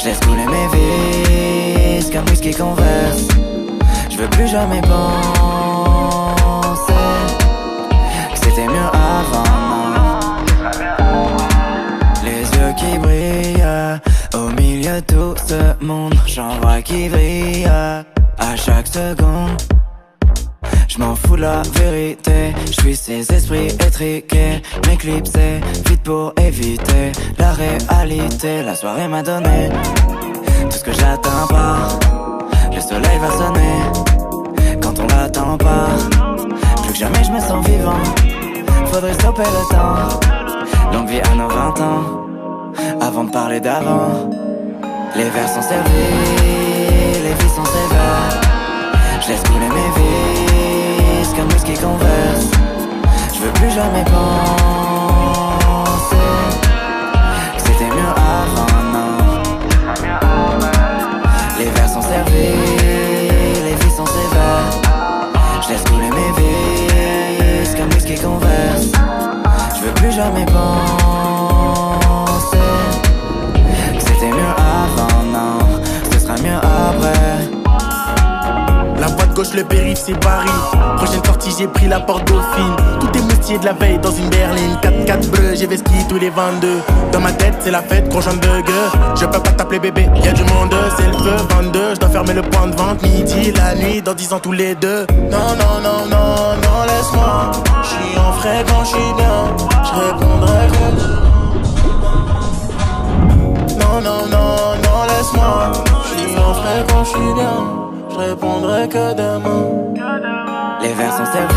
J'laisse couler mes vices comme whisky converse. J'veux plus jamais penser que c'était mieux avant. Les yeux qui brillent au milieu de tout ce monde. J'en vois qui brille à chaque seconde. J'm'en fous de la vérité, j'suis ces esprits étriqués. M'éclipser, vite pour éviter la réalité. La soirée m'a donné tout ce que j'atteins pas. Le soleil va sonner quand on l'attend pas. Plus que jamais j'me sens vivant, faudrait stopper le temps. Longue vie à nos 20 ans, avant de parler d'avant. Les vers sont servis, les vies sont sévères. J'laisse couler mes vices comme whisky converse. J'veux plus jamais penser que c'était mieux avant, non. Les vers sont servis, les vies sont sévères. J'laisse couler mes vices comme whisky converse. J'veux plus jamais penser que c'était mieux avant, non. Ce sera mieux après. La voie de gauche, le périph', c'est Paris. Prochaine sortie, j'ai pris la porte Dauphine. Tout est moustillé de la veille dans une berline. 4x4 bleu, j'ai vesquille tous les 22. Dans ma tête, c'est la fête, gros de gueule. Je peux pas t'appeler bébé, y'a du monde, c'est le feu 22. Je dois fermer le point de vente, midi, la nuit, dans 10 ans tous les deux. Non, non, non, non, non, laisse-moi. J'suis en frais quand j'suis bien. J'répondrai que... Non, non, non, non, laisse-moi. J'suis en frais quand j'suis bien. Je répondrai que demain. Les vers sont servis,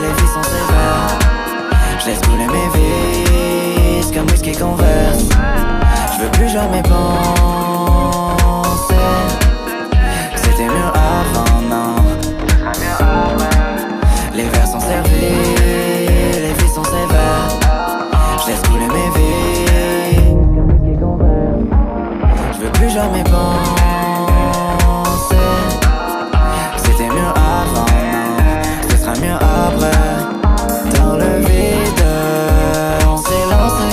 les vies sont sévères. J'laisse couler mes vices comme whisky converse. J'veux plus jamais penser que c'était mieux avant, non. Les vers sont servis, les vies sont sévères. J'laisse couler mes vies comme whisky converse. J'veux plus jamais penser c'était mieux avant, ce sera mieux après. Dans le vide, on s'est lancé.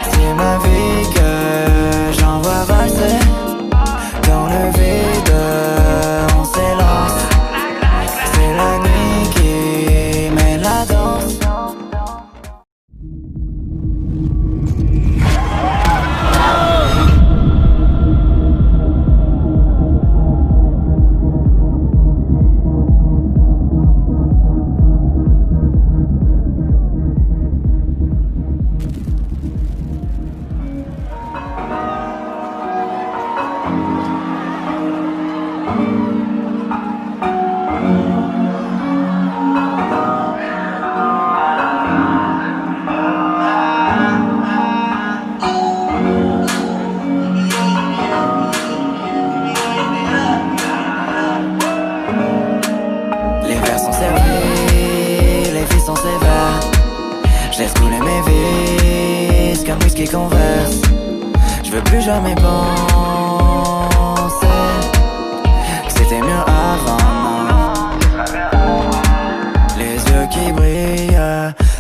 C'est ma vie que j'envoie valser. Dans le vide, on s'élance. C'est la nuit qui met la danse. J'laisse couler mes vices comme whisky converse. J'veux plus jamais penser que c'était mieux avant, non. Les yeux qui brillent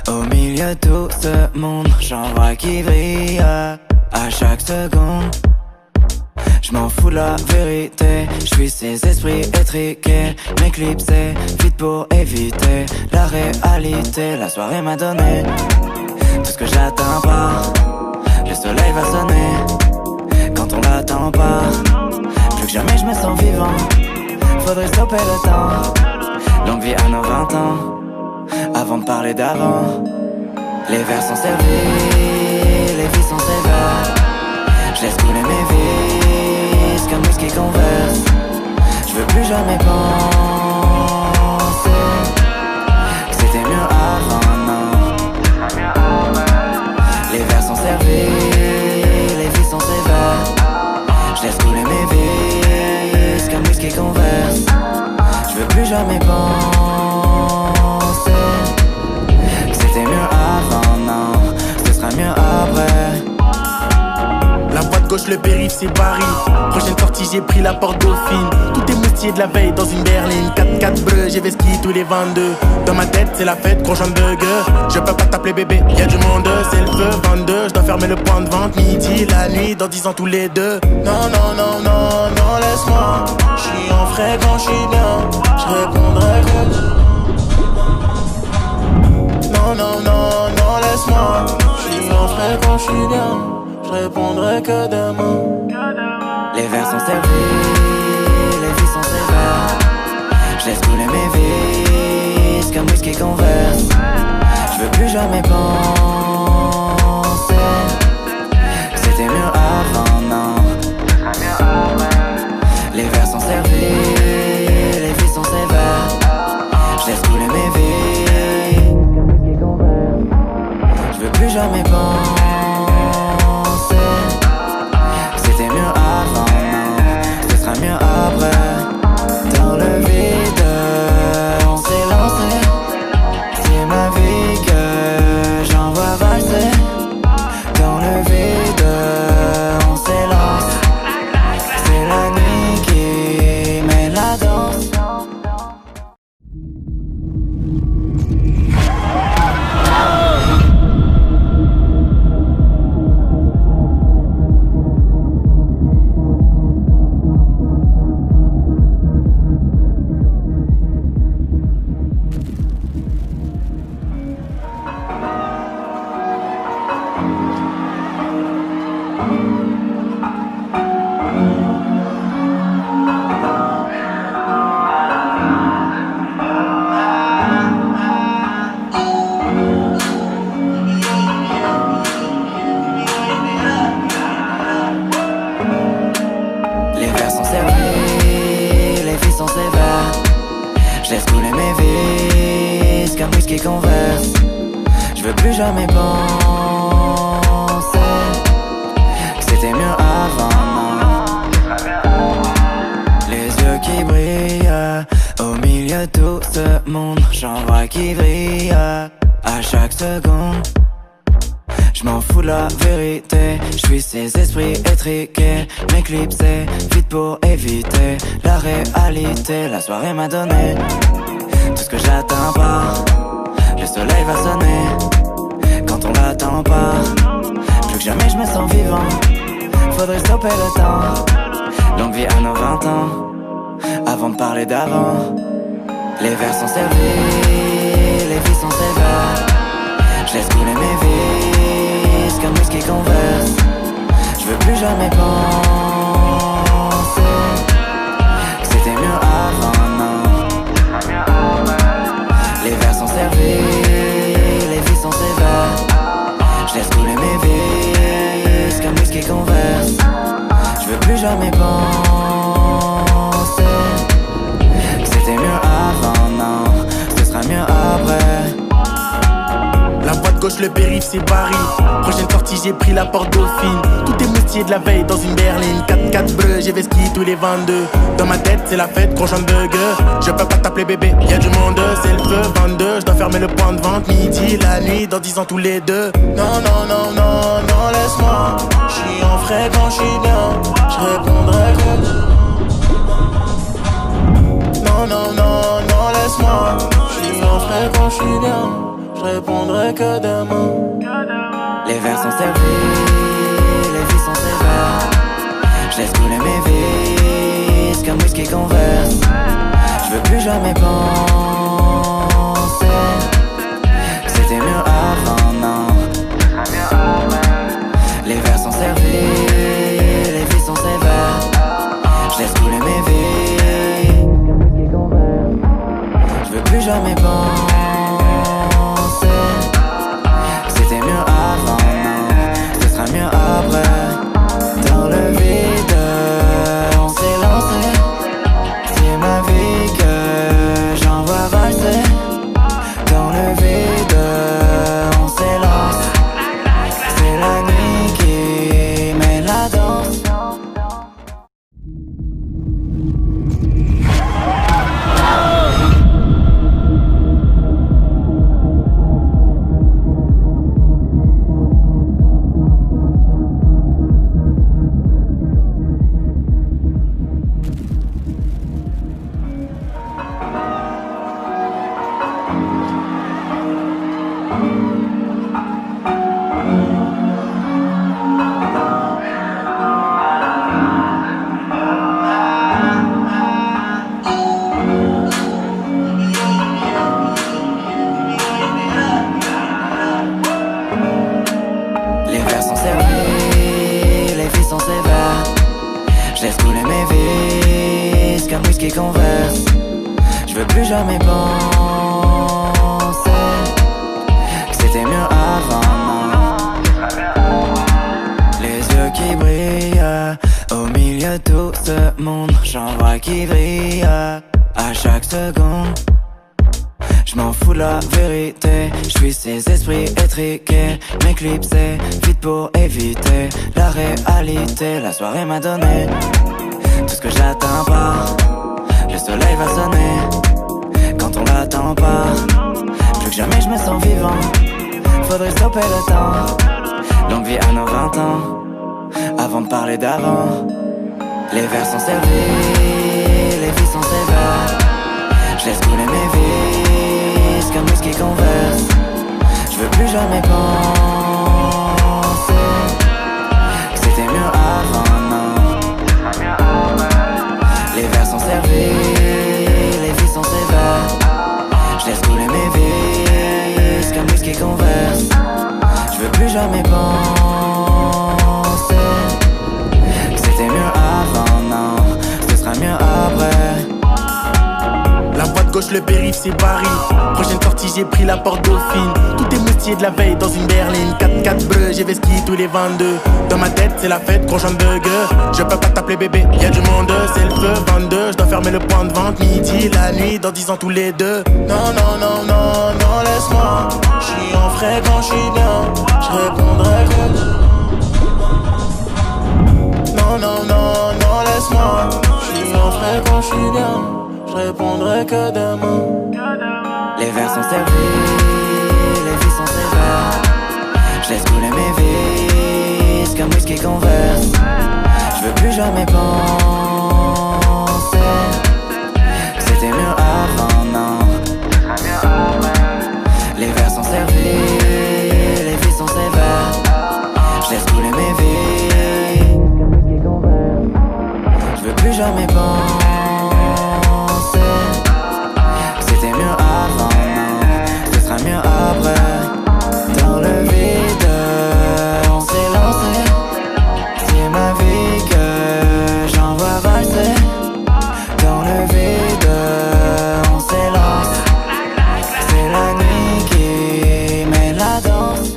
au milieu de tout ce monde. J'en vois qui brillent à chaque seconde. J'm'en fous de la vérité, j'suis ces esprits étriqués. M'éclipser, vite pour éviter la réalité. La soirée m'a donné tout ce que j'atteins pas. Le soleil va sonner quand on l'attend pas. Plus que jamais j'me sens vivant, faudrait stopper le temps. Longue vie à nos 20 ans, avant de parler d'avant. Les vers sont servis, les vies sont sévères. J'laisse couler mes vices comme whisky converse. J'veux plus jamais penser que c'était mieux avant, non. Les vers sont servis, les vies sont sévères. J'laisse couler mes vices comme whisky converse. J'veux plus jamais penser que c'était mieux avant, non. Ce sera mieux après. La boîte gauche, le périph' c'est Paris. Prochaine sortie, j'ai pris la porte Dauphine. Tout est moustier de la veille dans une berline. 4x4 bleu, j'ai vesquille tous les 22. Dans ma tête, c'est la fête, gros burger. Je peux pas t'appeler bébé, y'a du monde, c'est le feu. 22, je dois fermer le point de vente. Midi, la nuit, dans 10 ans tous les deux. Non, non, non, non, non, laisse-moi. J'suis en frais quand j'suis bien. J'répondrai que... Non, non, non, non, laisse-moi. J'suis en frais quand j'suis bien. J'répondrai que demain. Les verres sont servis, les filles sont sévères. J'laisse couler mes vis comme whisky converse. J'veux plus jamais penser que c'était mieux avant, non. Les verres sont servis, les filles sont sévères. J'laisse couler mes vis comme whisky converse. J'veux plus jamais penser que c'était mieux avant, non. Ce sera mieux après. Dans le vide, on s'est lancé. C'est ma vie que j'envoie valser. Dans le vide, on s'élance. C'est la nuit qui mène la danse. Les verres sont servis, les filles sont sévères. J'laisse couler mes vis comme whisky converse. J'veux plus jamais penser que c'était mieux avant, non. Les yeux qui brillent au milieu de tout ce monde. J'en vois qui vrille à chaque seconde. J'm'en fous de la vérité, j'suis ces esprits étriqués. M'éclipser, vite pour éviter la réalité. La soirée m'a donné tout ce que j'attends pas. Le soleil va sonner quand on l'attend pas. Plus que jamais j'me sens vivant, faudrait stopper le temps. Longue vie à nos 20 ans, avant de parler d'avant. Les verres sont servis, les filles sont sévères. J'laisse couler mes vis comme whisky converse. J'veux plus jamais penser que c'était mieux avant, non. Les verres sont servis, les filles sont sévères. J'laisse couler mes vis comme whisky converse. J'veux plus jamais penser que c'était mieux avant, non. Ce sera mieux après. La boîte gauche, le périph' c'est Paris. Prochaine sortie, j'ai pris la porte Dauphine. Tout est moustier de la veille dans une berline. 4x4 bleu, j'ai vesquille tous les 22. Dans ma tête, c'est la fête, gros burger. Je peux pas t'appeler bébé, y'a du monde, c'est le feu. 22, je dois fermer le point de vente. Midi, la nuit, dans 10 ans tous les deux. Non, non, non, non, non, laisse-moi. J'suis en frais quand j'suis bien. J'répondrai que... Non, non, non, non, laisse-moi. J'suis en frais quand j'suis bien. J'répondrai que demain. Les verres sont servis, les filles sont sévères. J'laisse couler mes vis comme whisky converse. J'veux plus jamais penser que c'était mieux avant, non. Les verres sont servis, les filles sont sévères. J'laisse couler mes vis comme whisky converse. J'veux plus jamais penser que c'était mieux avant, non. Ce sera mieux après. Dans le vide, on s'est lancé. C'est ma vie que j'envoie Je laisse couler mes vices comme whisky converse. Je veux plus jamais penser que c'était mieux avant, non. Les yeux qui brillent au milieu de tout ce monde. J'en vois qui vrille à chaque seconde. Je m'en fous de la vérité. Je suis ces esprits étriqués, m'éclipser vite pour éviter la réalité. La soirée m'a donné tout ce que j'attends pas. Le soleil va sonner quand on l'attend pas. Plus que jamais je me sens vivant. Faudrait stopper le temps. Longue vie à nos 20 ans. Avant de parler d'avant. Les vers sont servis, les vies sont sévères. Je laisse couler mes vices comme whisky converse. Je veux plus jamais penser que c'était mieux avant, non. Les vers sont servis, les vies sont sévères. Je laisse couler mes vices comme whisky converse. Je veux plus jamais penser que c'était mieux avant, non. Ce sera mieux après. La voie de gauche, le périph', c'est Paris. Prochaine sortie, j'ai pris la porte Dauphine. Tout est moutier de la veille dans une berline. 4x4 bleu, j'ai vesquille tous les 22. Dans ma tête, c'est la fête, gros j'en burger. Je peux pas t'appeler bébé, y'a du monde, c'est le feu. 22, je dois fermer le point de vente. Midi, la nuit, dans 10 ans tous les deux. Non, non, non, non, non, laisse-moi. J'suis en frais quand j'suis bien. J'répondrai que non, non, non, non, laisse-moi. J'suis en frais quand j'suis bien. Je répondrai que demain. Les vers sont servis, les vies sont sévères. Je laisse couler mes vices comme whisky converse. Je veux plus jamais penser que c'était mieux avant, non. Les vers sont servis, les vies sont sévères. Je laisse couler mes vies comme whisky converse. Je veux plus jamais penser. C'était mieux avant, non. Ce sera mieux après. Dans le vide, on s'est lancé. C'est ma vie que j'envoie valser. Dans le vide, on s'élance. C'est la nuit qui met la danse.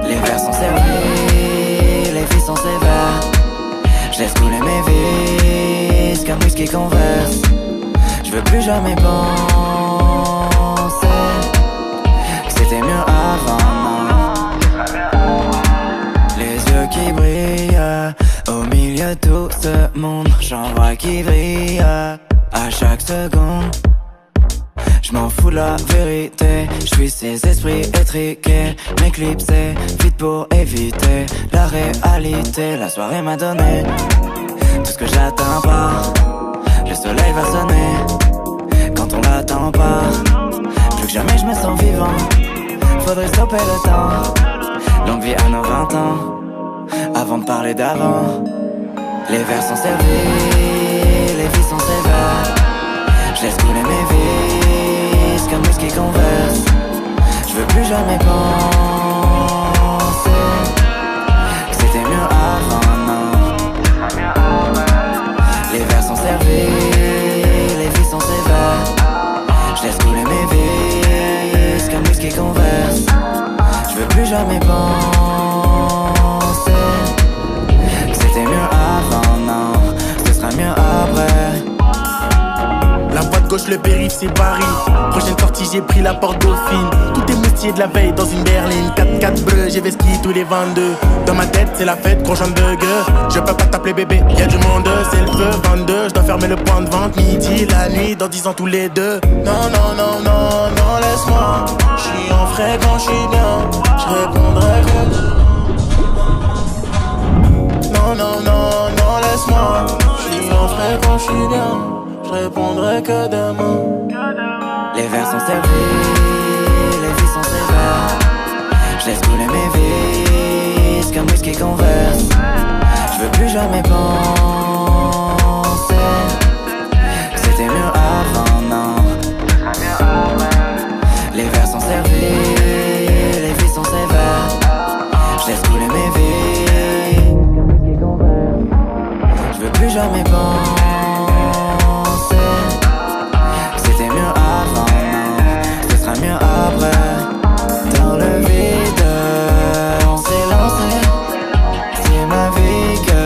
Les vers sont servis, les vies sont sévères. Je laisse couler mes vices comme whisky converse. Je veux plus jamais penser que c'était mieux avant, non. Les yeux qui brillent au milieu de tout ce monde. J'en vois qui vrille à chaque seconde. Je m'en fous de la vérité. Je suis ces esprits étriqués, m'éclipser vite pour éviter la réalité. La soirée m'a donné tout ce que j'attends pas. Le soleil va sonner quand on l'attend pas. Plus que jamais je me sens vivant. Faudrait stopper le temps. Longue vie à nos 20 ans. Avant de parler d'avant. Les vers sont servis, les vies sont sévères. Je laisse couler mes vices comme whisky converse. Je veux plus jamais penser que c'était mieux avant, non. Les vers sont servis, les vies sont sévères. Je laisse couler mes vices comme whisky converse. Je veux plus jamais penser que c'était mieux avant, non. Ce sera mieux après. La voie de gauche, le périph' c'est Paris. Prochaine sortie, j'ai pris la porte Dauphine. Tout est moustillé de la veille dans une berline. 4x4 bleu, j'ai vesquille tous les 22. Dans ma tête, c'est la fête, gros j'en burger. Je peux pas t'appeler bébé, y'a du monde, c'est le feu. 22, je dois fermer le point de vente. Midi, la nuit, dans 10 ans tous les deux. Non, non, non, non, non, laisse-moi. J'suis en frais quand j'suis bien. J'répondrai que... Non, non, non, non, laisse-moi. J'suis en frais quand j'suis bien. J'répondrai que demain. Les verres sont servis, les vies sont sévères. J'laisse couler mes vis comme whisky Converse. J'veux plus jamais penser que c'était mieux avant, non. Les verres sont servis, les vies sont sévères. J'laisse couler mes vies comme whisky Converse. J'veux plus jamais penser que c'était mieux avant, non. Ce sera mieux après. Dans le vide, on s'est lancé. C'est ma vie que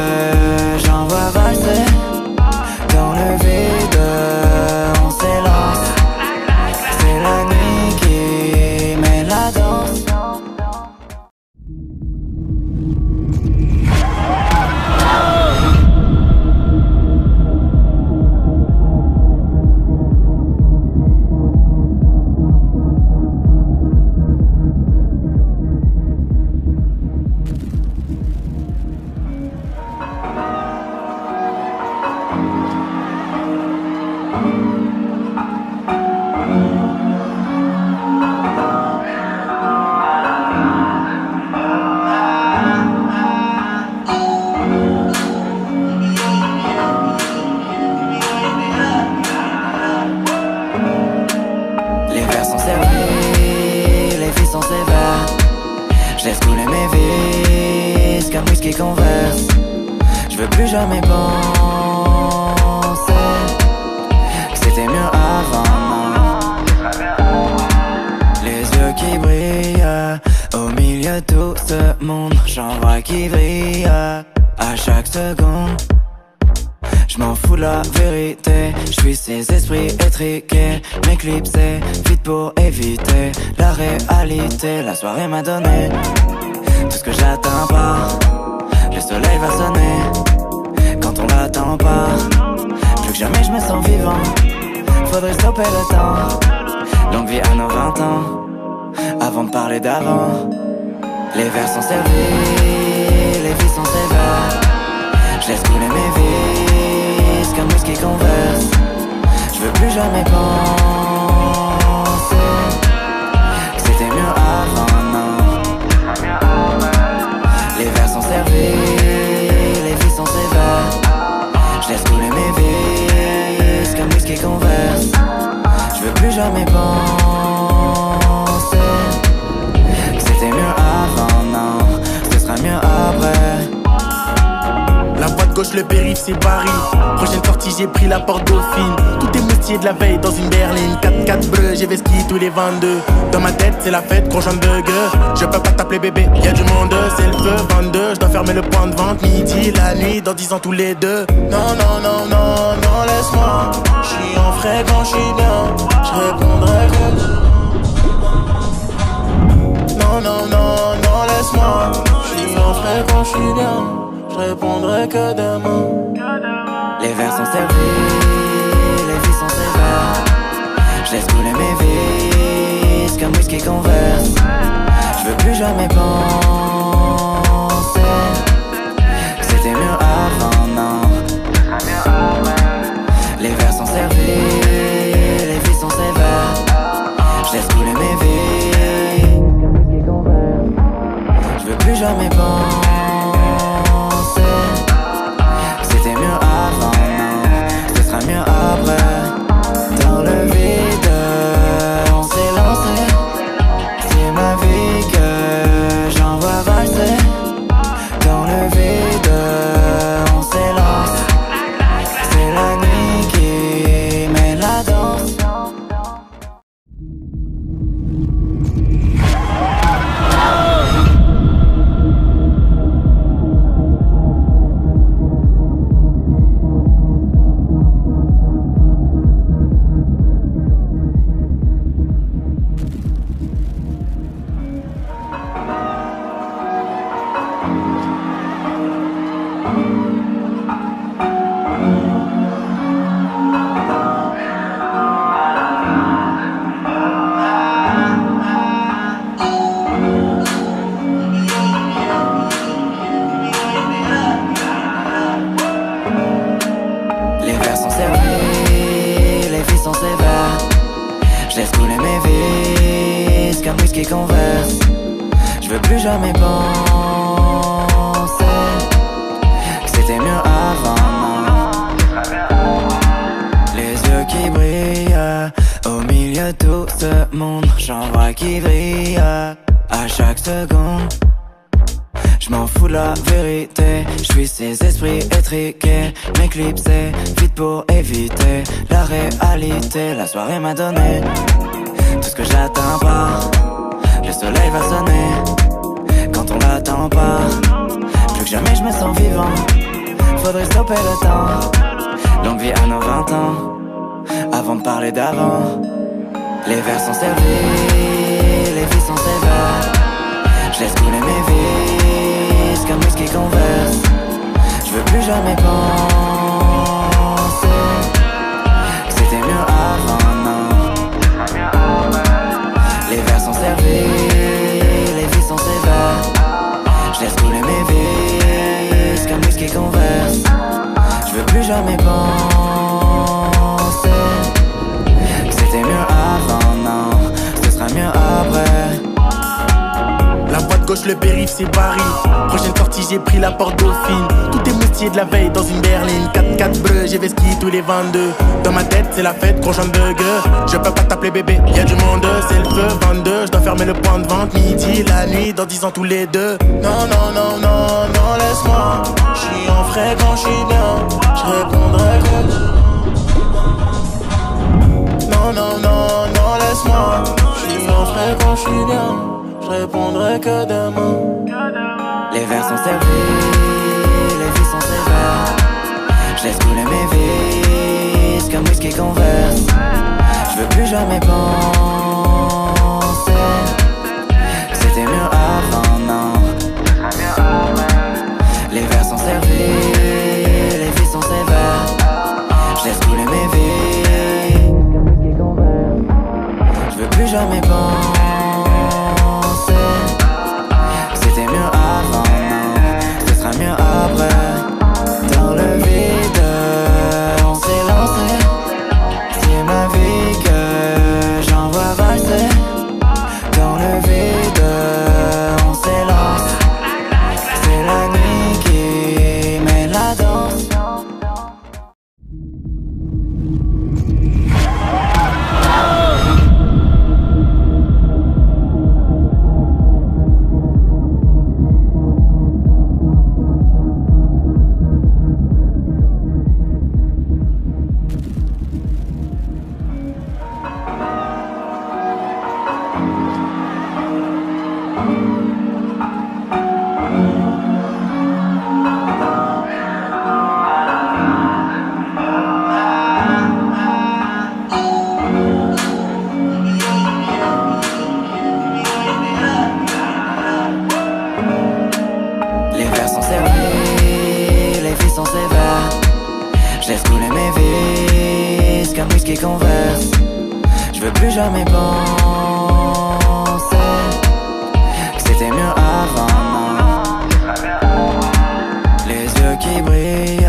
j'envoie valser. Dans le vide, on s'élance. C'est la nuit qui met la danse. Les verres sont servis, les filles sont sévères. J'laisse couler mes vis comme whisky Converse. J'veux plus jamais penser que c'était mieux avant, non. Les yeux qui brillent au milieu de tout ce monde. J'en vois qui brille à chaque seconde. J'm'en fous de la vérité, j'suis ces esprits étriqués. M'éclipser, vite pour éviter la réalité. La soirée m'a donné tout ce que j'attends pas. Le soleil va sonner quand on l'attend pas. Plus que jamais j'me sens vivant, faudrait stopper le temps. Longue vie à nos 20 ans, avant de parler d'avant. Les verres sont servis, les vies sont sévères. J'laisse couler mes vis comme whisky Converse. J'veux plus jamais penser que c'était mieux avant, non. Les verres sont servis, les vies sont sévères. J'laisse couler mes vis comme whisky Converse. J'veux plus jamais penser que c'était mieux avant, non. Ce sera mieux après. La voie de gauche, le périph' c'est Paris. Prochaine sortie, j'ai pris la porte Dauphine. Tout est moustillé de la veille dans une berline. 4x4 bleu, j'ai vesquille tous les 22. Dans ma tête, c'est la fête, gros j'en burger. Je peux pas t'appeler bébé, y'a du monde, c'est le feu. 22, je dois fermer le point de vente. Midi, la nuit, dans 10 ans tous les deux. Non, non, non, non, non, laisse-moi. J'suis en frais quand j'suis bien. J'répondrai que... Non, non, non, non, laisse-moi. J'suis en frais quand j'suis bien. J'répondrai que demain. Les verres sont servis, les vies sont sévères. J'laisse couler mes vis comme whisky Converse. J'veux plus jamais penser que c'était mieux avant, non. Les verres sont servis, les vies sont sévères. J'laisse couler mes vis comme whisky Converse. J'veux plus jamais penser que c'était mieux avant, non. Ce sera mieux après. Dans le vide, on s'est lancé. C'est ma vie que j'envoie Je laisse couler mes vices comme whisky converse. Je veux plus jamais penser que c'était mieux avant, non. Les yeux qui brillent au milieu de tout ce monde. J'en vois qui brille à chaque seconde. Je m'en fous de la vérité, je suis ces esprits étriqués. Mes clips c'est vite pour éviter la réalité. La soirée m'a donné tout ce que j'atteins pas. Le soleil va sonner quand on l'attend pas. Plus que jamais je me sens vivant, faudrait stopper le temps. Longue vie à nos 20 ans, avant de parler d'avant. Les vers sont servis, les vies sont sévères. Je laisse couler mes vices comme whisky converse. Je veux plus jamais penser que c'était mieux avant, non. Les vers sont servis, les vies sont sévères. Je laisse couler mes vices comme whisky converse. Je veux plus jamais penser que c'était mieux avant, non. Ce sera mieux après. La voie de gauche, le périph' c'est Paris. Prochaine sortie, j'ai pris la porte Dauphine. Tout est moustillé de la veille dans une berline. 4x4 bleu, j'ai vesquille tous les 22. Dans ma tête, c'est la fête, gros burger. Je peux pas t'appeler bébé, y'a du monde, c'est le feu 22. Je dois fermer le point de vente, midi, la nuit, dans 10 ans tous les deux. Non, non, non, non, non, laisse-moi. J'suis en frais quand j'suis bien. J'répondrai que non, non, non, non, laisse-moi. J'suis en frais quand j'suis bien. Je répondrai que demain. Les vers sont servis, les vies sont sévères. Je laisse couler mes vices comme whisky converse. Je veux plus jamais penser que c'était mieux avant, non. Les vers sont servis, les vies sont sévères. Je laisse couler mes vies comme whisky converse. Je veux plus jamais penser c'était mieux avant, non. Ce sera mieux après. Dans le vide, on s'est lancé. C'est ma vie que j'envoie valser. Dans le vide, on s'élance. C'est la nuit qui met la danse. Je laisse couler mes vices comme whisky converse. Je veux plus jamais penser que c'était mieux avant, non. Les yeux qui brillent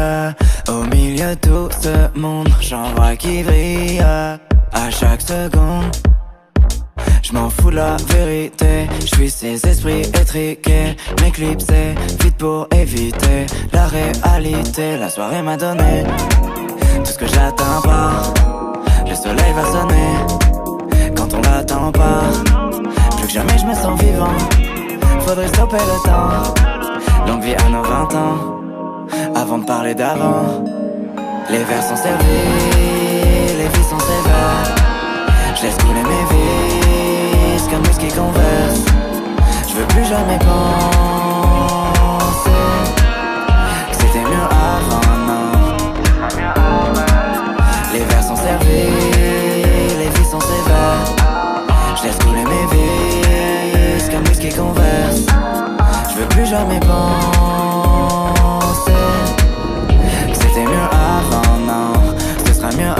au milieu de tout ce monde. J'en vois qui brillent à chaque seconde. Je m'en fous de la vérité, je suis ces esprits étriqués. Mes clips c'est vite pour éviter la réalité. La soirée m'a donné tout ce que j'atteins pas. Le soleil va sonner quand on l'attend pas. Plus que jamais je me sens vivant, faudrait stopper le temps. Longue vie à nos 20 ans, avant de parler d'avant. Les vers sont servis, les vies sont sévères. Je laisse couler mes vies comme whisky converse. Je veux plus jamais penser que c'était mieux avant, non. Les vers sont servis, les vies sont sévères. Je laisse couler mes vies comme whisky converse. Je veux plus jamais penser que c'était mieux avant, non. Ce sera mieux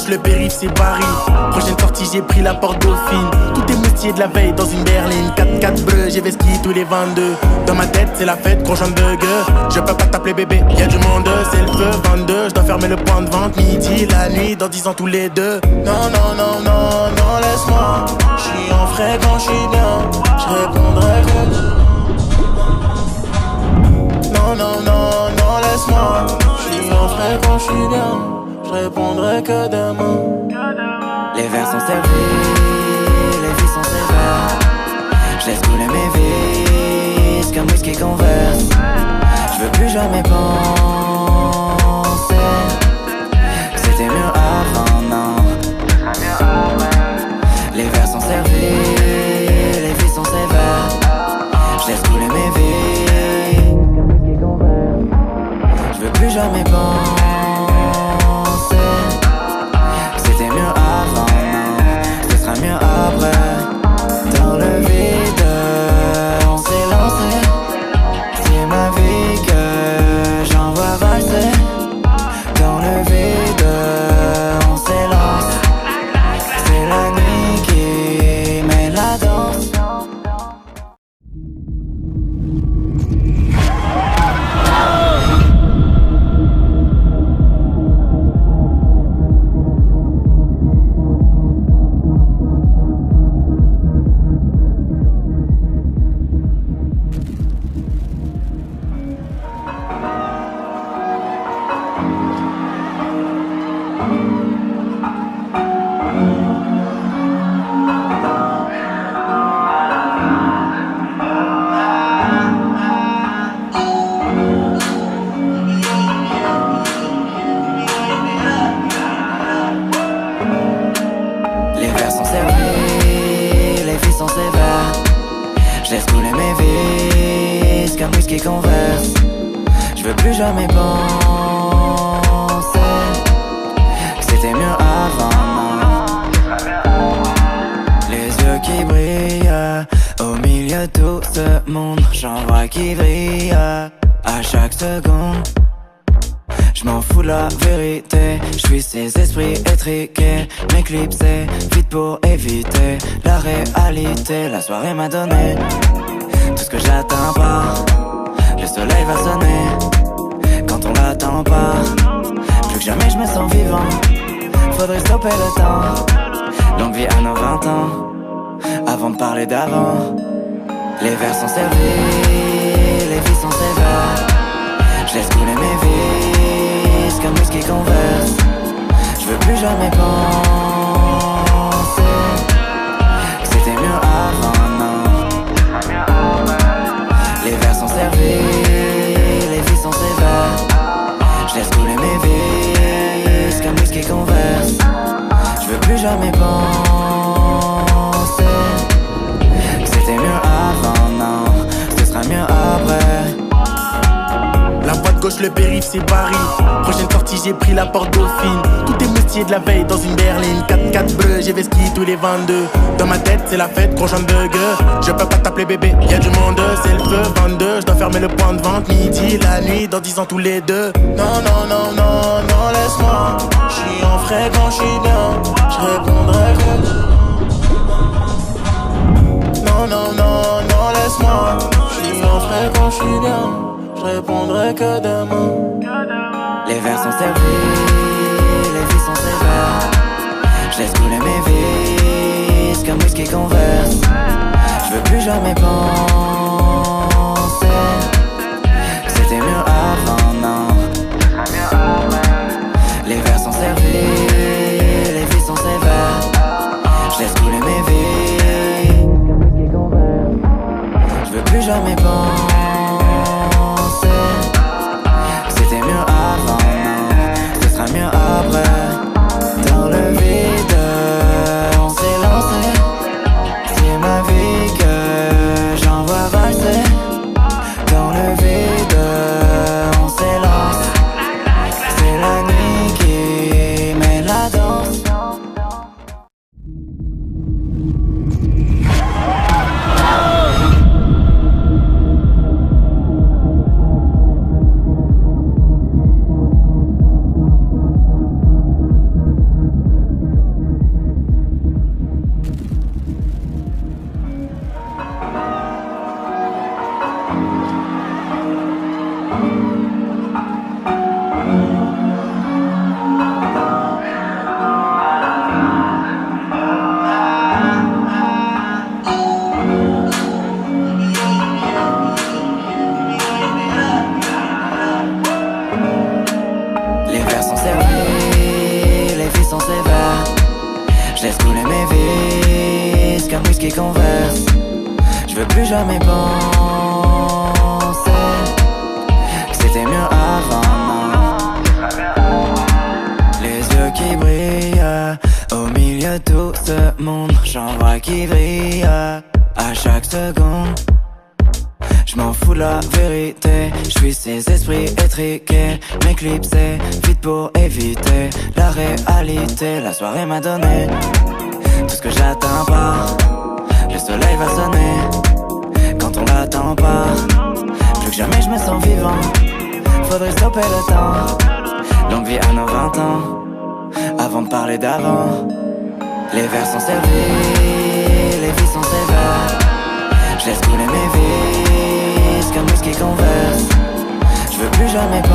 gauche, le périph' c'est Paris. Prochaine sortie, j'ai pris la porte Dauphine. Tout est moustier de la veille dans une berline. 4x4 bleu, j'ai vesquille tous les 22. Dans ma tête, c'est la fête, gros j'en burger. Je peux pas t'appeler bébé, y'a du monde, c'est le feu 22, je dois fermer le point de vente midi, la nuit, dans 10 ans tous les deux. Non, non, non, non, non, laisse-moi. J'suis en frais quand j'suis bien. J'répondrai que non, non, non, non, laisse-moi. J'suis en frais quand j'suis bien. J'répondrai que demain. Les verres sont servis, les filles sont sévères. J'laisse couler mes vis comme whisky converse. J'veux plus jamais penser que c'était mieux avant, non. Les verres sont servis, les filles sont sévères. J'laisse couler mes vies comme whisky converse. J'veux plus jamais penser que c'était mieux avant, non. Ce sera mieux après. Dans le vide, on s'est lancé. C'est ma vie que j'envoie valser. Dans le vide, on s'élance. C'est la nuit qui met la danse. Les verres sont servis, les filles sont sévères. J'laisse couler mes vis comme whisky converse. J'veux plus jamais penser que c'était mieux avant, non. Les yeux qui brillent au milieu de tout ce monde. J'en vois qui vrille à chaque seconde. J'm'en fous de la vérité, j'suis ces esprits étriqués. M'éclipser, vite pour éviter la réalité. La soirée m'a donné tout ce que j'attends pas. Le soleil va sonner quand on l'attend pas. Plus que jamais j'me sens vivant. Faudrait stopper le temps. Longue vie à nos 20 ans. Avant de parler d'avant. Les verres sont servis, les vies sont sévères. J'laisse couler mes vis comme whisky converse. J'veux plus jamais penser que c'était mieux avant, non. Les verres sont servis, les vies sont sévères. J'laisse couler mes vis comme whisky converse. J'veux plus jamais penser que c'était mieux avant, non. Ce sera mieux après. La boîte gauche, le périph' c'est Paris. Prochaine sortie, j'ai pris la porte Dauphine. Tout est moustier de la veille dans une berline. 4x4 bleu, j'ai vesquille tous les 22. Dans ma tête, c'est la fête, gros j'en burger. Je peux pas t'appeler bébé, y'a du monde, c'est le feu 22. Je dois fermer le point de vente midi, la nuit, dans 10 ans tous les deux. Non, non, non, non, non, laisse-moi. J'suis en frais quand j'suis bien. J'répondrai que non, non, non, non, laisse-moi. J'suis en frais quand j'suis bien. J'répondrai que demain. Les verres sont servis, les filles sont sévères. J'laisse couler mes vis comme whisky converse. J'veux plus jamais penser que c'était mieux avant, non. Les verres sont servis, les filles sont sévères. J'laisse couler mes vis comme whisky converse. J'veux plus jamais penser que c'était mieux avant, non. Ce sera mieux après. Dans le vide, on s'est lancé. C'est ma vie que j'envoie valser. Dans le vide, on s'élance. C'est la nuit qui met la danse. Je laisse couler mes vices comme whisky converse. Je veux plus jamais penser que c'était mieux avant, non. Les yeux qui brillent au milieu de tout ce monde. J'en vois qui vrille à chaque seconde. Je m'en fous de la vérité, je suis ces esprits étriqués, m'éclipser, vite pour éviter la réalité. La soirée m'a donné tout ce que j'attends pas. Le soleil va sonner quand on l'attend pas. Plus que jamais je me sens vivant, faudrait stopper le temps. Longue vie à nos 20 ans, avant de parler d'avant. Les vers sont servis, les vies sont sévères. Je laisse couler mes vices comme whisky converse. Je veux plus jamais penser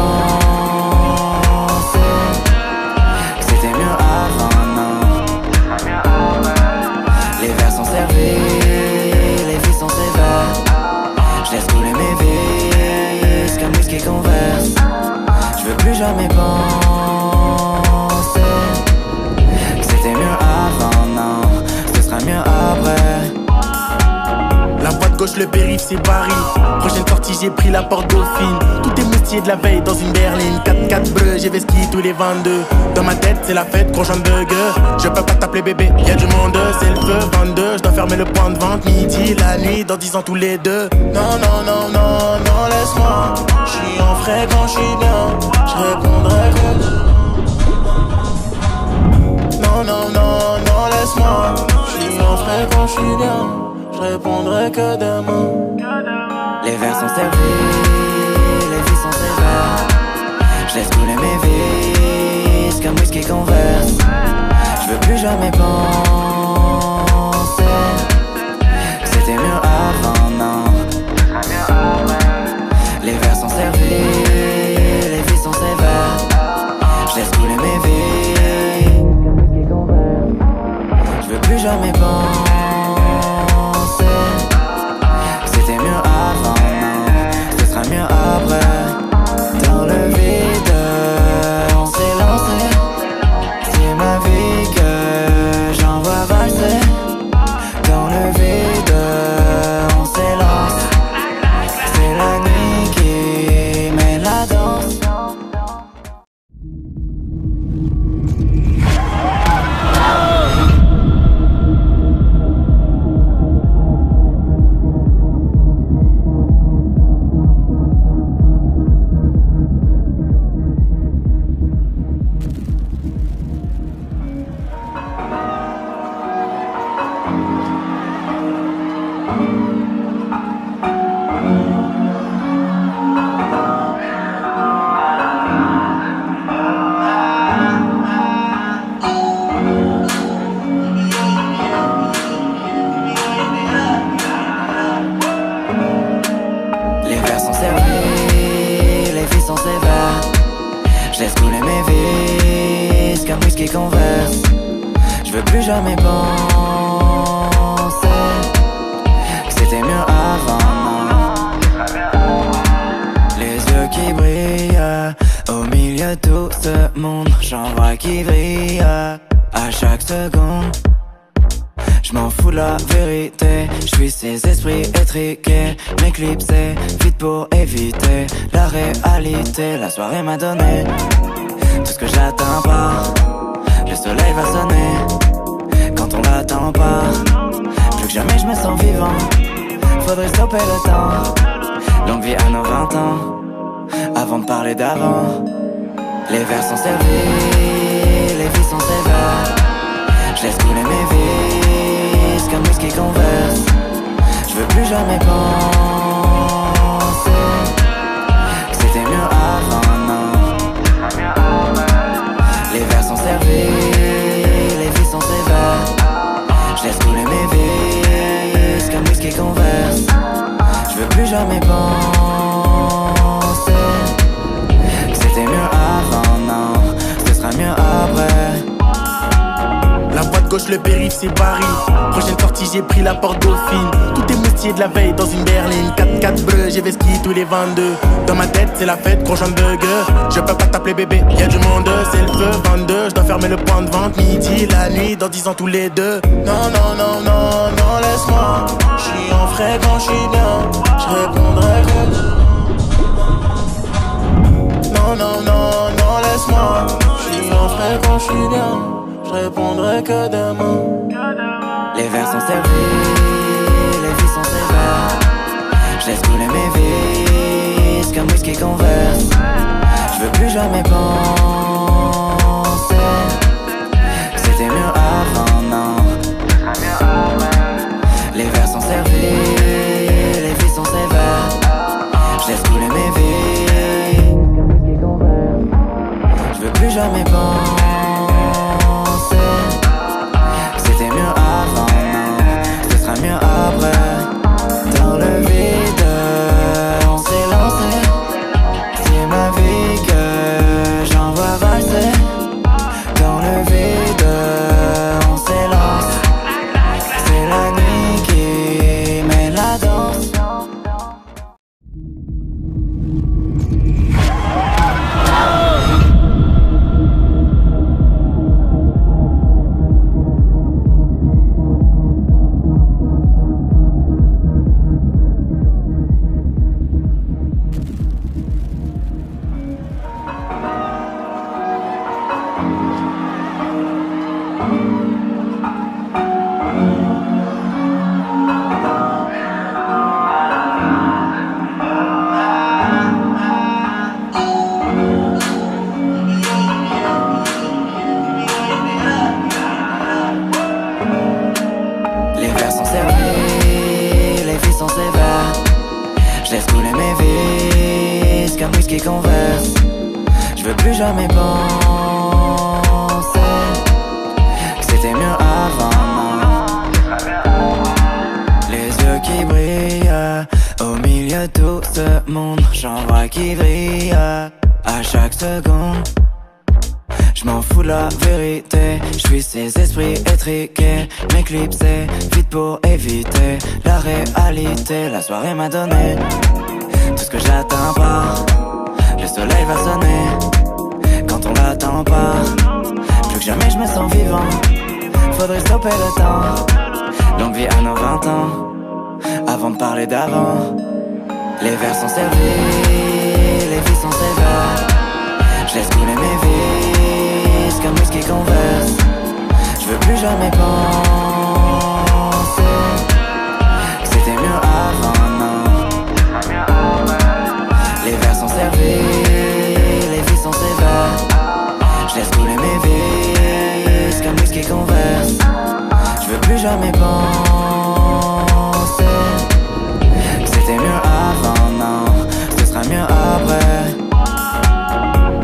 que c'était mieux avant, non. Les vers sont servis, les vies sont sévères. Je laisse couler mes vices comme whisky converse. Je veux plus jamais penser que c'était mieux avant, non. Ce sera mieux après. La voie de gauche, le périph', c'est Paris. Prochaine sortie, j'ai pris la porte Dauphine. Tout est moutier de la veille dans une berline. 4x4 bleu, j'ai vesquille tous les 22. Dans ma tête, c'est la fête, gros j'en burger. Je peux pas t'appeler bébé, y'a du monde, c'est le feu. 22, je dois fermer le point de vente. Midi, la nuit, dans 10 ans tous les deux. Non, non, non, non, non, laisse-moi. J'suis en frais quand j'suis bien. J'répondrai que non, non, non, non, laisse-moi. J'suis en frais quand j'suis bien. Je répondrai que demain. Les vers sont servis, les vies sont sévères. Je laisse couler mes vices comme whisky converse. Je veux plus jamais penser que c'était mieux avant, non. Les vers sont servis, les vies sont sévères. Je laisse couler mes vies comme whisky converse. Je veux plus jamais penser. C'était mieux avant, non. Ce sera mieux après. Dans le vide, on s'est lancé. C'est ma vie que j'envoie valser. Dans le vide, on s'élance. C'est la nuit qui met la danse. Les vers sont servis, les vies sont sévères. Je laisse couler mes vices comme whisky converse. Je veux plus jamais penser que c'était mieux avant, non. Les yeux qui brillent au milieu de tout ce monde. J'en vois qui vrille à chaque seconde. Je m'en fous de la vérité, je suis ces esprits étriqués, m'éclipser, vite pour éviter la réalité. La soirée m'a donné tout ce que j'attends pas. Le soleil va sonner quand on l'attend pas. Plus que jamais je me sens vivant, faudrait stopper le temps. Longue vie à nos 20 ans, avant de parler d'avant. Les vers sont servis, les vies sont sévères. Je laisse couler mes vices comme whisky converse. Je veux plus jamais penser que c'était mieux avant, non. Les vers sont servis, les vies sont sévères. Je laisse couler mes vices comme whisky converse. Je veux plus jamais penser que c'était mieux avant, non. Ce sera mieux après. La voie de gauche, le périph', c'est Paris. Prochaine sortie, j'ai pris la porte Dauphine. Tout est moutier de la veille dans une berline. 4x4 bleu, j'ai vesquille tous les 22. Dans ma tête, c'est la fête, gros j'en burger. Je peux pas t'appeler bébé, y'a du monde, c'est le feu. 22, je dois faire fermer le point de vente midi, la nuit, dans 10 ans tous les deux. Non, non, non, non, non, laisse-moi. J'suis en frais quand j'suis bien. J'répondrai que non, non, non, non, laisse-moi. J'suis en frais quand j'suis bien. J'répondrai que demain. Les vers sont servis, les vies sont sévères. J'laisse couler mes vis comme whisky converse. J'veux plus jamais penser que c'était mieux avant, non. Les vers sont servis, les vies sont sévères. J'laisse couler mes vis comme whisky converse. J'veux plus jamais penser que c'était mieux avant, non. Ce sera mieux après. Dans le vide, on s'est lancé. C'est ma vie que j'envoie valser. Dans le vide, on s'élance. C'est la nuit qui met la danse. Les vers sont servis, les vies sont sévères. J'laisse couler mes vis comme whisky converse. J'veux plus jamais penser que c'était mieux avant, non. Les yeux qui brillent au milieu de tout ce monde. J'en vois qui brille à chaque seconde. J'm'en fous de la vérité, j'suis ces esprits étriqués. M'éclipser, vite pour éviter la réalité. La soirée m'a donné tout ce que j'attends pas. Le soleil va sonner quand on l'attend pas. Plus que jamais j'me sens vivant, faudrait stopper le temps. Longue vie à nos 20 ans, avant de parler d'avant. Les vers sont servis, les vies sont sévères. J'laisse couler mes vis comme whisky converse. J'veux plus jamais penser que c'était mieux avant, non. Les vers sont servis, les vies sont sévères. J'laisse couler mes vis comme whisky converse. J'veux plus jamais penser que c'était mieux avant, non. Ce sera mieux après.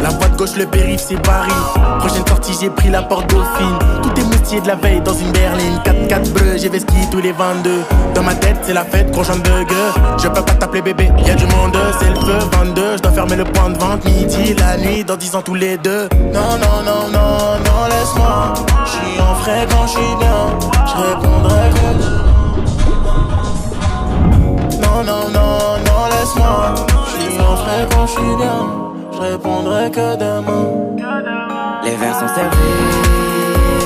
La voie de gauche, le périph', c'est Paris. Prochaine sortie, j'ai pris la porte Dauphine. Tout est moustillé de la veille dans une berline. 4x4 bleu, j'ai vesquille tous les 22. Dans ma tête, c'est la fête, gros j'en bug. Je peux pas t'appeler bébé, y'a du monde, c'est le feu 22. Je dois fermer le point de vente midi, la nuit, dans 10 ans tous les deux. Non, non, non, non, non, laisse-moi. J'suis en frais quand j'suis bien. J'répondrai que non, non, non, non, laisse-moi. J'suis en frais quand j'suis bien. J'répondrai que demain. Les vers sont servis,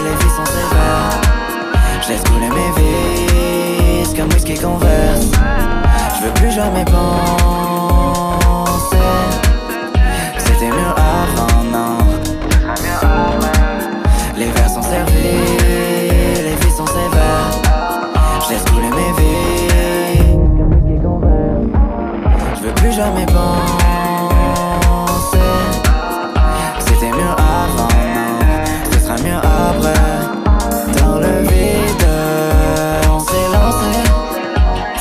les vies sont sévères. J'laisse couler mes vis comme whisky converse. J'veux plus jamais penser que c'était mieux avant, non. Les vers sont servis, les vies sont sévères. J'laisse couler mes vis comme whisky converse. J'veux plus jamais penser que c'était mieux avant, non. Ce sera mieux après. Dans le vide, on s'est lancé.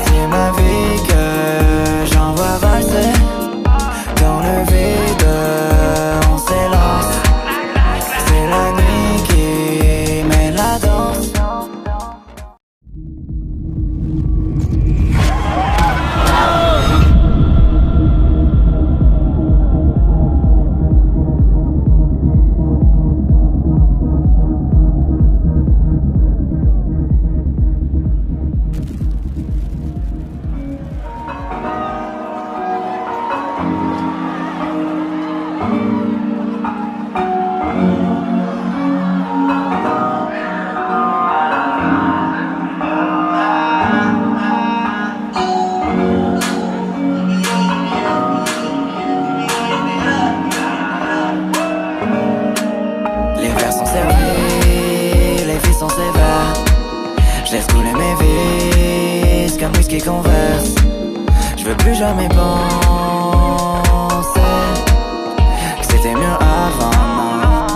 C'est ma vie que j'envoie. Je laisse couler mes vices comme whisky converse. Je veux plus jamais penser que c'était mieux avant, non.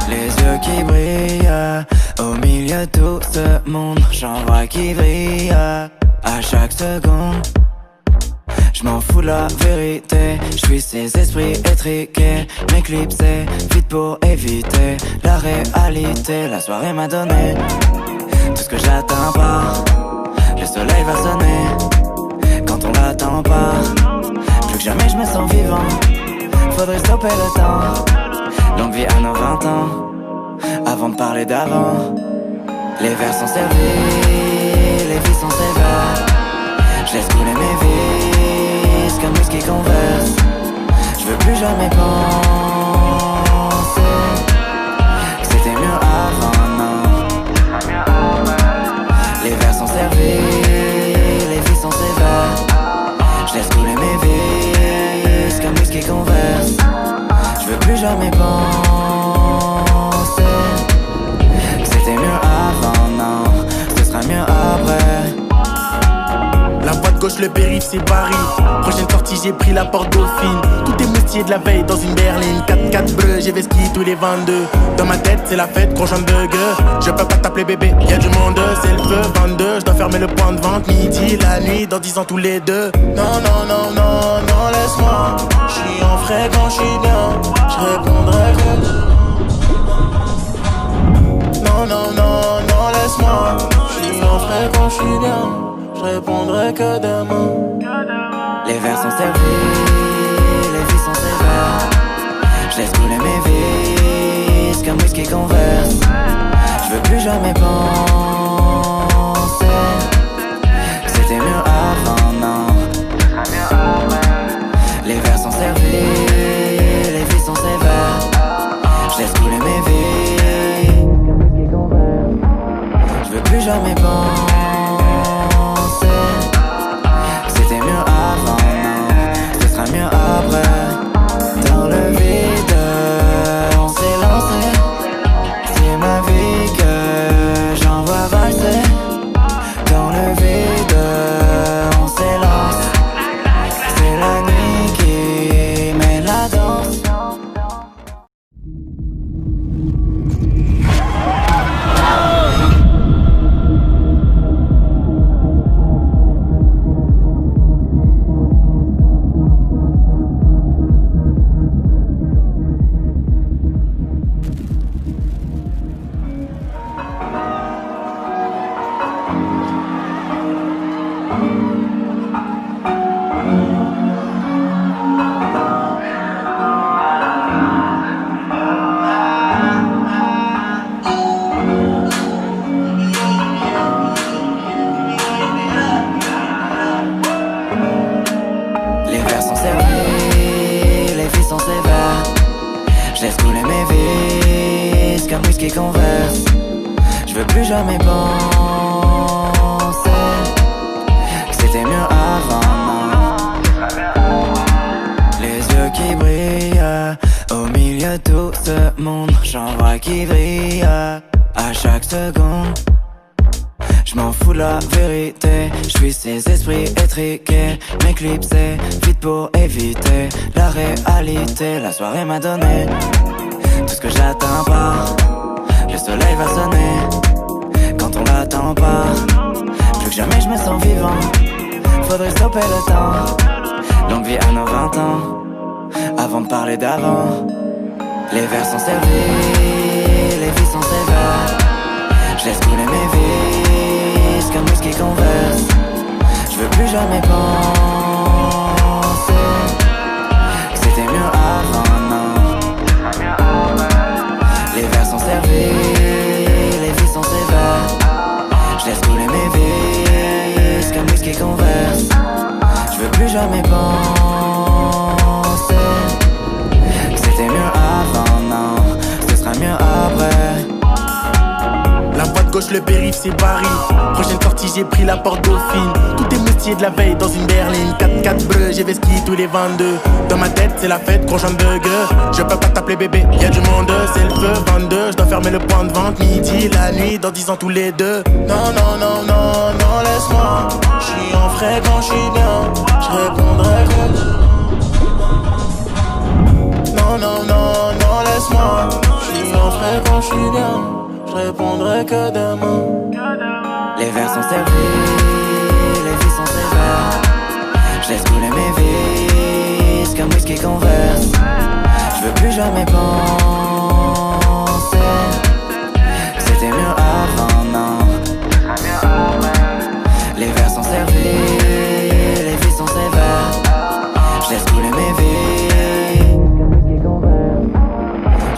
Les yeux qui brillent au milieu de tout ce monde. J'en vois qui brille à chaque seconde. Je m'en fous de la vérité, je suis ces esprits étriqués. Mes clips c'est vite pour éviter la réalité. La soirée m'a donné tout ce que j'atteins pas. Le soleil va sonner quand on l'attend pas. Plus que jamais je me sens vivant, faudrait stopper le temps. Longue vie à nos 20 ans, avant de parler d'avant. Les vers sont servis, les vies sont sévères. Je laisse couler mes vices comme whisky converse. Je veux plus jamais penser que c'était mieux avant, non. Les vers sont servis, les vies sont sévères. Je laisse couler mes vices comme whisky converse. Je veux plus jamais penser que c'était mieux avant, non. Ce sera mieux après. La voie de gauche, le périph' c'est Paris. Prochaine sortie, j'ai pris la porte Dauphine. Tout est moustier de la veille dans une berline. 4x4 bleu, j'ai vesquille tous les 22. Dans ma tête, c'est la fête, gros j'en bug. Je peux pas t'appeler bébé, y'a du monde, c'est le feu 22. Je dois fermer le point de vente midi, la nuit, dans 10 ans tous les deux. Non, non, non, non, non, laisse-moi. J'suis en frais quand j'suis bien. J'répondrai que non, non, non, non, laisse-moi. J'suis en frais quand j'suis bien. Je répondrai que demain. Les vers sont servis, les vies sont sévères. Je laisse couler mes vices comme whisky converse. Je veux plus jamais penser que c'était mieux avant, non. Les vers sont servis, les vies sont sévères. Je laisse couler mes vies comme whisky converse. Je veux plus jamais penser mieux avant, non, ce sera mieux après. Dans le vide, on s'est lancé. C'est ma vie que j'envoie valser. Dans le vide, on s'élance. C'est la nuit qui met la danse. Je laisse couler mes vices comme whisky converse. Je veux plus jamais penser que c'était mieux avant, non. Les yeux qui brillent au milieu de tout ce monde. J'en vois qui brillent à chaque seconde. Je m'en fous de la vérité, je suis ces esprits étriqués. Mes clips c'est vite pour éviter la réalité. La soirée m'a donné tout ce que j'atteins pas. Le soleil va sonner quand on l'attend pas. Plus que jamais je me sens vivant, faudrait stopper le temps. Longue vie à nos 20 ans, avant de parler d'avant. Les vers sont servis, les vies sont sévères. Je laisse couler mes vies comme whisky converse. Je veux plus jamais penser que c'était mieux avant, non. Les vers sont servis, les vies sont sévères. Je laisse couler mes vies comme whisky converse. Je veux plus jamais penser que c'était mieux avant, non. Ce sera mieux après. La voie de gauche, gauche, le périph' c'est Paris. Prochaine sortie, j'ai pris la porte Dauphine. Tout est moutier de la veille dans une berline. 4x4 bleu, j'ai vesquille tous les 22. Dans ma tête, c'est la fête, gros j'en bug. Je peux pas t'appeler bébé, y'a du monde, c'est le feu 22. Je dois fermer le point de vente midi, la nuit, dans 10 ans tous les deux. Non, non, non, non, non, laisse-moi. J'suis en frais quand j'suis bien. J'répondrai que non, non, non, non, laisse-moi. J'suis en frais quand j'suis bien. J'répondrai que demain. Les verres sont servis, les filles sont sévères. J'laisse couler mes vis comme whisky converse. J'veux plus jamais penser. C'était mieux avant, non. Les verres sont servis, les filles sont sévères. J'laisse couler mes vis comme whisky converse.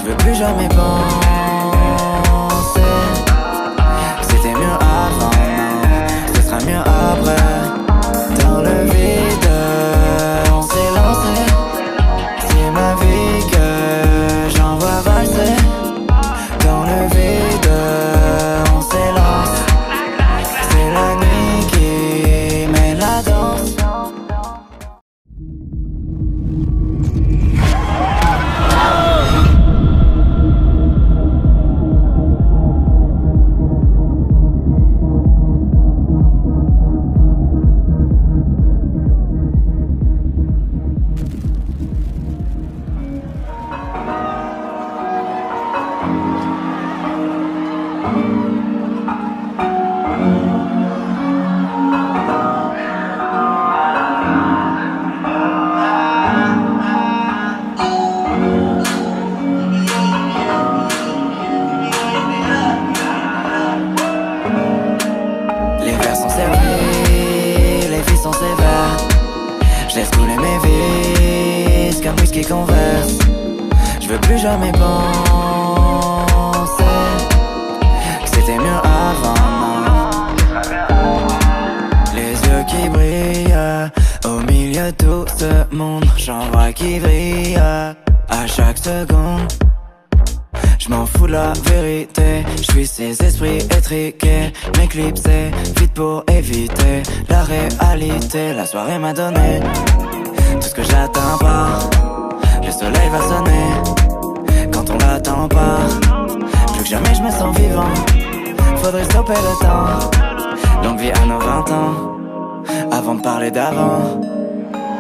J'veux plus jamais penser. C'était mieux avant, non. Ce sera mieux après. Dans le vide, on s'est lancé. C'est ma vie que j'envoie valser. Dans le vide, on s'élance. C'est la nuit qui met la danse. Les verres sont servis, les filles sont sévères. J'laisse couler mes vis comme whisky converse. J'veux plus jamais penser que c'était mieux avant, non. Les yeux qui brillent au milieu de tout ce monde. J'en vois qui vrille à chaque seconde. J'm'en fous de la vérité, j'suis ces esprits étriqués. M'éclipser, vite pour éviter la réalité. La soirée m'a donné tout ce que j'attends pas. Le soleil va sonner quand on l'attend pas. Plus que jamais j'me sens vivant. Faudrait stopper le temps. Longue vie à nos 20 ans. Avant de parler d'avant.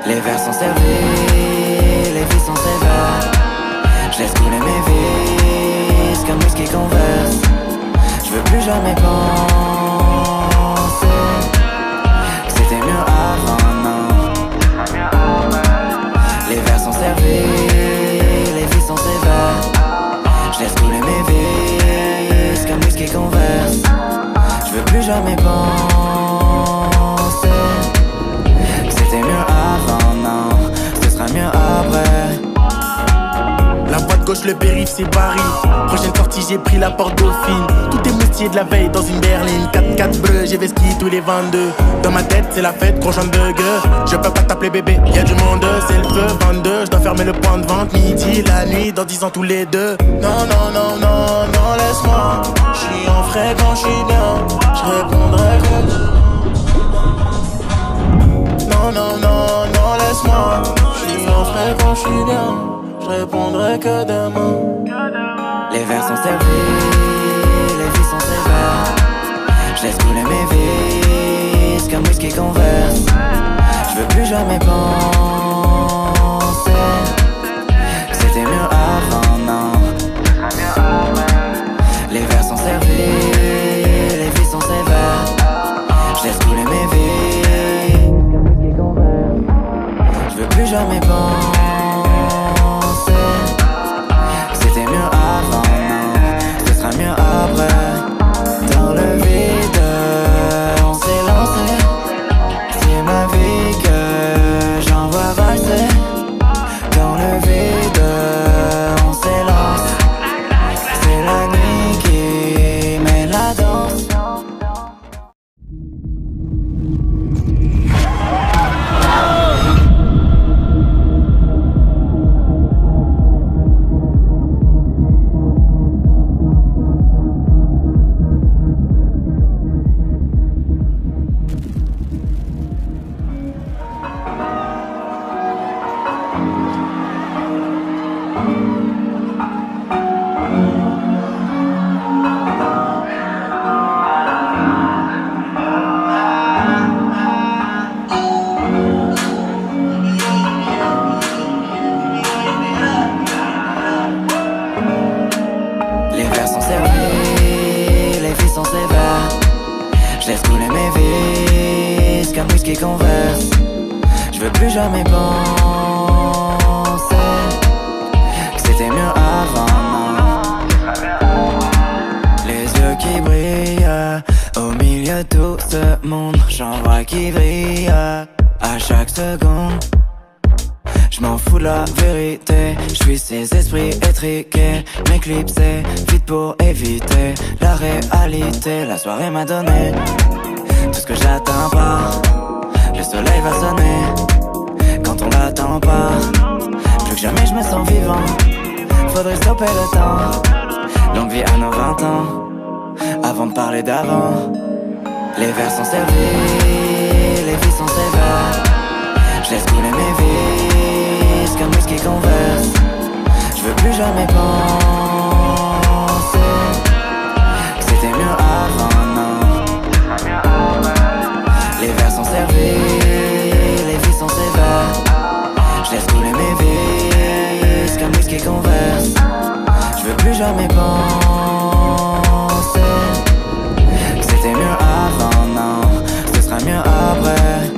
Les verres sont servis, les filles sont sévères. J'laisse couler mes vis comme whisky converse. J'veux plus jamais penser que c'était mieux avant, non. Les verres sont servis, les filles sont sévères. J'laisse couler mes vis comme whisky converse. J'veux plus jamais penser que c'était mieux avant, non. Ce sera mieux après. La boîte gauche, le périph' c'est Paris. Prochaine sortie, j'ai pris la porte Dauphine. Tout est moutier de la veille dans une berline. 4x4 bleu, j'ai vesquille tous les 22. Dans ma tête, c'est la fête, gros j'en bug. Je peux pas t'appeler bébé, y'a du monde, c'est le feu 22. Je dois fermer le point de vente midi, la nuit, dans 10 ans tous les deux. Non, non, non, non, non, laisse-moi. J'suis en frais quand j'suis bien. J'répondrai que non, non, non, non, laisse-moi. J'suis en frais quand j'suis bien. J'répondrai que demain. Les verres sont servis, les filles sont sévères. J'laisse couler mes vis comme whisky converse. J'veux plus jamais penser que c'était mieux avant, non. Les verres sont servis, les filles sont sévères. J'laisse couler mes vis comme whisky converse. J'veux plus jamais penser. C'était mieux avant, non. Ce sera mieux après. Dans le vide, on s'est lancé. C'est ma vie que j'envoie valser. Je laisse couler mes vices comme whisky Converse. Je veux plus jamais penser que c'était mieux avant, non. Les yeux qui brillent au milieu de tout ce monde, j'en vois qui brille à chaque seconde. Je m'en fous de la vérité, je suis ces esprits étriqués, m'éclipser, vite pour éviter la réalité. La soirée m'a donné tout ce que j'attends pas. Le soleil va sonner quand on l'attend pas. Plus que jamais je me sens vivant, faudrait stopper le temps. Longue vie à nos 20 ans, avant de parler d'avant. Les vers sont servis, les vies sont sévères. Je laisse couler mes vices comme whisky Converse. Je veux plus jamais penser que c'était mieux avant, non. Les vers sont servis, les vies sont sévères. Je laisse couler mes vices comme whisky Converse. Je veux plus jamais penser que c'était mieux avant, non. Ce sera mieux après.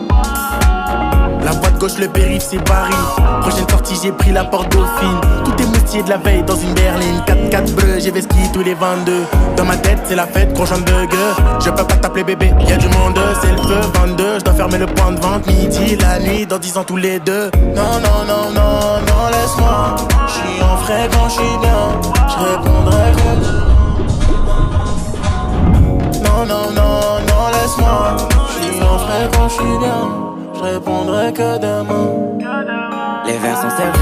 La voie de gauche, le périph', c'est Paris. Prochaine sortie, j'ai pris la porte Dauphine. Tout est moustillé de la veille dans une berline. 4x4 bleu, j'ai vesquille tous les 22. Dans ma tête, c'est la fête, gros j'en burger. Je peux pas t'appeler bébé, y'a du monde, c'est le feu. 22, je dois fermer le point de vente. Midi, la nuit, dans 10 ans tous les deux. Non, non, non, non, non, laisse-moi. J'suis en frais quand j'suis bien. J'répondrai que non, non, non, non, laisse-moi. J'suis en frais quand j'suis bien. Je répondrai que demain. Les vers sont servis,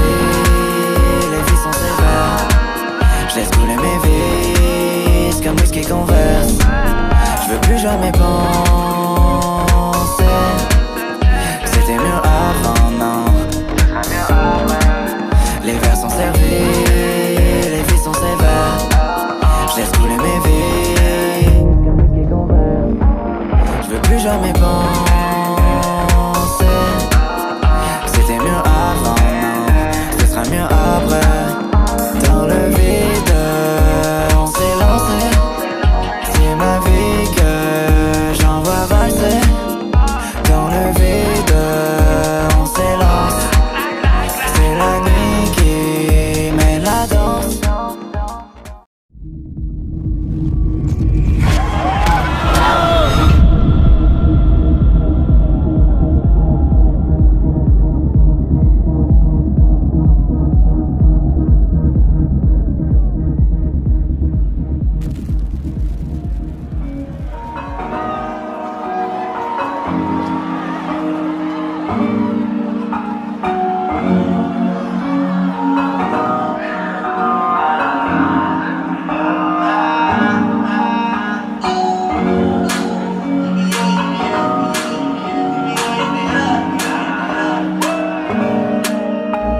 les vies sont sévères. Je laisse couler mes vices comme whisky Converse. Je veux plus jamais penser que c'était mieux avant, non. Les vers sont servis, les vies sont sévères. Je laisse couler mes vies comme whisky Converse. Je veux plus jamais penser. C'était mieux avant, non. Ce sera mieux après. Dans le vide, on s'est lancé. C'est ma vie que j'envoie valser. Dans le vide, on s'élance. C'est la nuit qui met la danse.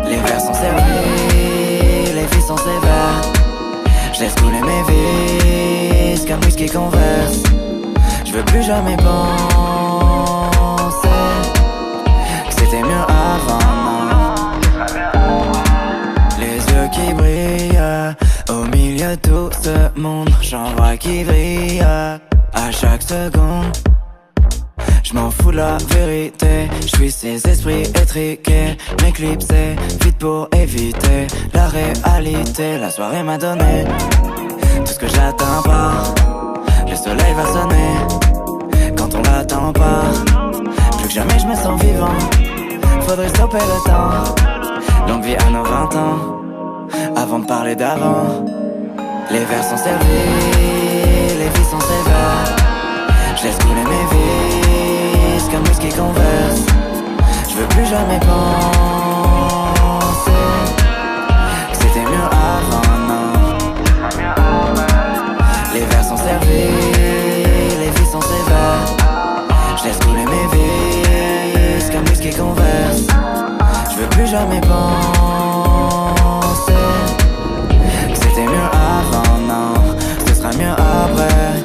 Les vers sont servis, les vies sont sévères. Je laisse couler mes vices comme whisky Converse. Je veux plus jamais penser que c'était mieux avant, non. Les yeux qui brillent au milieu de tout ce monde, j'en vois qui brille à chaque seconde. Je m'en fous de la vérité, je suis ces esprits étriqués, m'éclipser, vite pour éviter la réalité. La soirée m'a donné tout ce que j'attends pas. Le soleil va sonner quand on l'attend pas. Plus que jamais je me sens vivant, faudrait stopper le temps. Longue vie à nos 20 ans, avant de parler d'avant. Les vers sont servis, les vies sont sévères. Je laisse couler mes vices comme whisky Converse. Je veux plus jamais penser que c'était mieux avant, non. Les vers sont servis, les vies sont sévères. Je laisse couler mes vices comme whisky Converse. Je veux plus jamais penser que c'était mieux avant, non. Ce sera mieux après.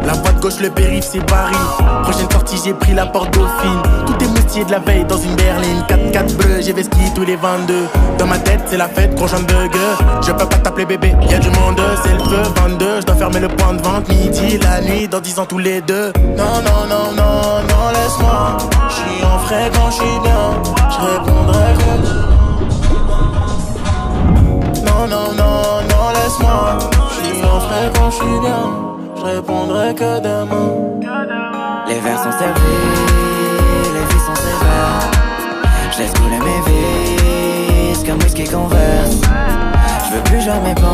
La voie de gauche, gauche, le périph' c'est Paris. Prochaine sortie, j'ai pris la porte Dauphine. Tout est moustillé de la veille dans une berline. 4x4 bleu, j'ai vesquille tous les 22. Dans ma tête, c'est la fête, gros j'en bug. Je peux pas t'appeler bébé, y'a du monde, c'est le feu 22. Je dois fermer le point de vente midi, la nuit, dans 10 ans tous les deux. Non, non, non, non, non, laisse-moi. J'suis en frais quand j'suis bien. J'répondrai que... Non, non, non, non, laisse-moi. J'suis en frais quand j'suis bien. J'répondrai que demain. Les verres sont servis, les vies sont sévères. J'laisse couler mes vis comme whisky converse. J'veux plus jamais penser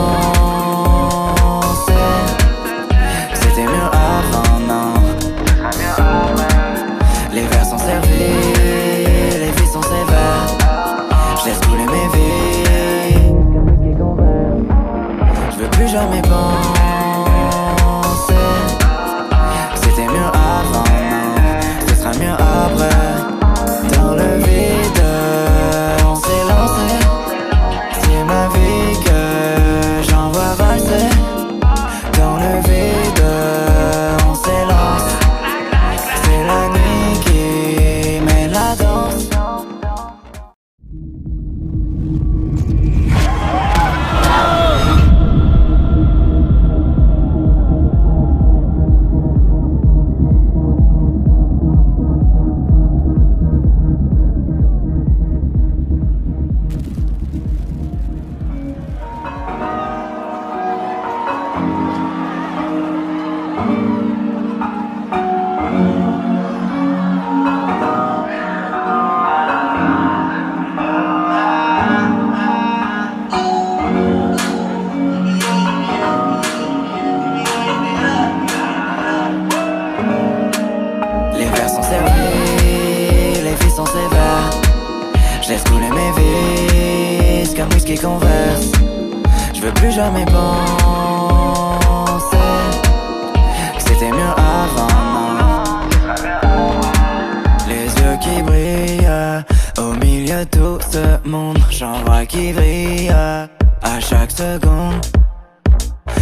que c'était mieux avant, non. Les verres sont servis, les vies sont sévères. J'laisse couler mes vies comme whisky converse. J'veux plus jamais penser que c'était mieux avant, non. Ce sera mieux après. Dans le vide, on s'est lancé. C'est ma vie que j'envoie valser. Dans le vide, on s'élance. C'est la nuit qui met la danse. Les verres sont servis, les filles sont sévères. J'laisse couler mes vis comme whisky converse. J'veux plus jamais penser que c'était mieux avant, non. Les yeux qui brillent au milieu de tout ce monde. J'en vois qui brille à chaque seconde.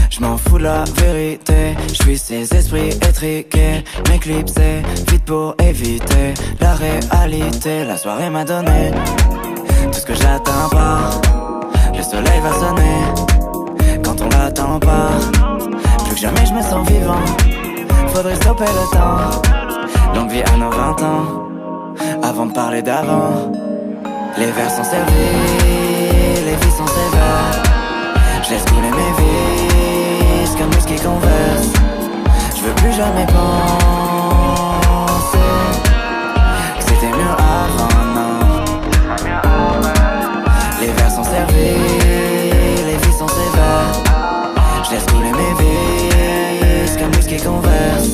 J'm'en fous de la vérité, j'suis ces esprits étriqués. Mes clips c'est vite pour éviter la réalité. La soirée m'a donné tout ce que j'attends pas. Le soleil va sonner quand on l'attend pas. Plus que jamais j'me sens vivant, faudrait stopper le temps. Longue vie à nos 20 ans, avant de parler d'avant. Les verres sont servis, les vies sont sévères. J'laisse couler mes vis comme whisky converse. J'veux plus jamais penser que c'était mieux avant, non. Les verres sont servis, les vies sont sévères. J'laisse couler mes vis comme whisky converse.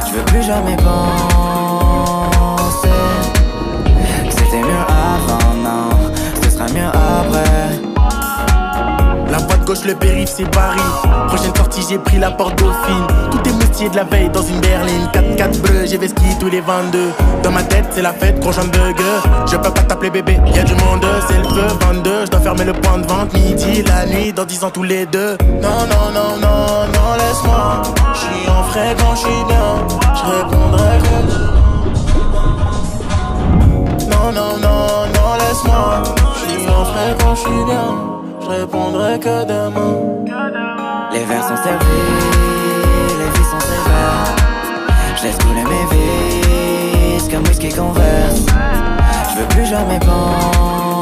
J'veux plus jamais penser que c'était mieux avant, non. Ce sera mieux après. La voie de gauche, le périph' c'est Paris. Prochaine sortie, j'ai pris la porte Dauphine. Tout est moustillé de la veille dans une berline. 4x4 bleu, j'ai vesquille tous les 22. Dans ma tête, c'est la fête, gros j'en bug. Je peux pas t'appeler bébé, y'a du monde, c'est le feu 22. Je dois fermer le point de vente midi, la nuit, dans 10 ans tous les deux. Non, non, non, non, non, laisse-moi. J'suis en frais quand j'suis bien. J'répondrai que... Non, non, non, non, laisse-moi. J'suis en frais quand j'suis bien. J'répondrai que demain. Les verres sont servis, les vies sont sévères. J'laisse couler mes vis comme whisky converse. J'veux plus jamais penser